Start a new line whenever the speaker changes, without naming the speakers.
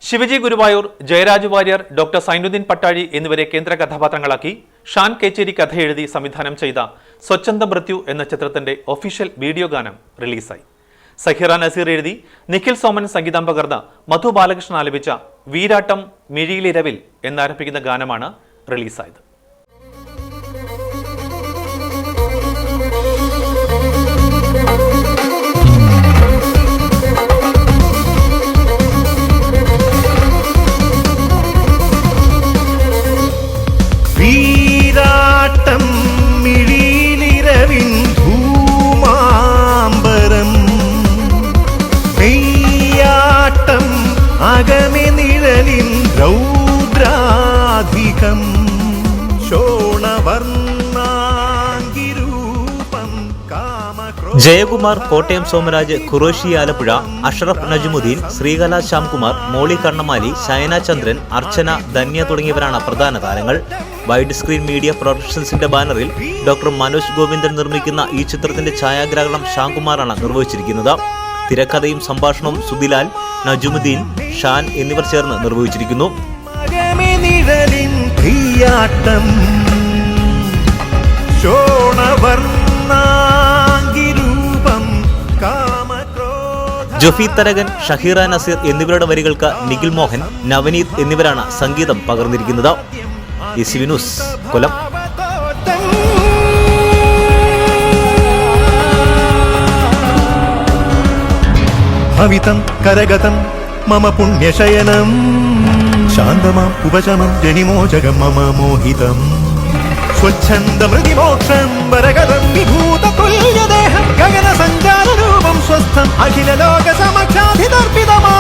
Shivaji Guruvayur, Jayaraj Warrier, doctor Zainuddin Pattazhi എന്നിവരെ കേന്ദ്ര കഥാപാത്രങ്ങളാക്കി ഷാൻ കേച്ചേരി കഥ എഴുതി സംവിധാനം ചെയ്ത സ്വച്ഛന്ത മൃത്യു എന്ന ചിത്രത്തിന്റെ ഒഫീഷ്യൽ വീഡിയോ ഗാനം റിലീസായി. സഹിറ നസീർ എഴുതി നിഖിൽ സോമൻ സംഗീതം പകർന്ന് മധു ബാലകൃഷ്ണൻ ആലപിച്ച വീരാട്ടം മിഴിയിലിരവിൽ എന്നാരംഭിക്കുന്ന ഗാനമാണ് റിലീസായത്.
വീരാട്ടം മിഴിയിലിരവിൻ ധൂമാംബരം, മെയ്യാട്ടം അകമെ നിഴലിൻ രൗദ്രാധികം, ശോണവർണ്ണാംഗിരൂപം കാമക്രോ.
ജയകുമാർ, കോട്ടയം സോമരാജ്, ഖുറേഷി ആലപ്പുഴ, അഷ്റഫ് നജ്മുദ്ദീൻ, ശ്രീകല ശ്യാംകുമാർ, മോളി കണ്ണമാലി, ശയന ചന്ദ്രൻ, അർച്ചന, ധന്യ തുടങ്ങിയവരാണ് പ്രധാന താരങ്ങൾ. വൈഡ് സ്ക്രീൻ മീഡിയ പ്രൊഡക്ഷൻസിന്റെ ബാനറിൽ ഡോക്ടർ മനോജ് ഗോവിന്ദൻ നിർമ്മിക്കുന്ന ഈ ചിത്രത്തിന്റെ ഛായാഗ്രാഹണം ശ്യാംകുമാറാണ് നിർവഹിച്ചിരിക്കുന്നത്. തിരക്കഥയും സംഭാഷണവും സുധിലാൽ, നജ്മുദ്ദീൻ, ഷാൻ എന്നിവർ ചേർന്ന് നിർവഹിച്ചിരിക്കുന്നു. ജൊഫി തരകൻ, ഷഹീറ നസീർ എന്നിവരുടെ വരികൾക്ക് നിഖിൽ മോഹൻ, നവനീത് എന്നിവരാണ് സംഗീതം പകർന്നിരിക്കുന്നത്. ECV ന്യൂസ്, കൊല്ലം.
ഭവിതം കരഗതം മമ പുണ്യശയനം, ശാന്തമാം ഉപശമം ജനിമോചകം മമ മോഹിതം, സ്വച്ഛന്ദമൃതിമോക്ഷം വരഗതം വിഭൂതതുല്യദേഹം, ഗഗന സഞ്ചാരരൂപം സ്വസ്ഥം അഖില ലോക സമക്ഷാധിതർപ്പിതമാ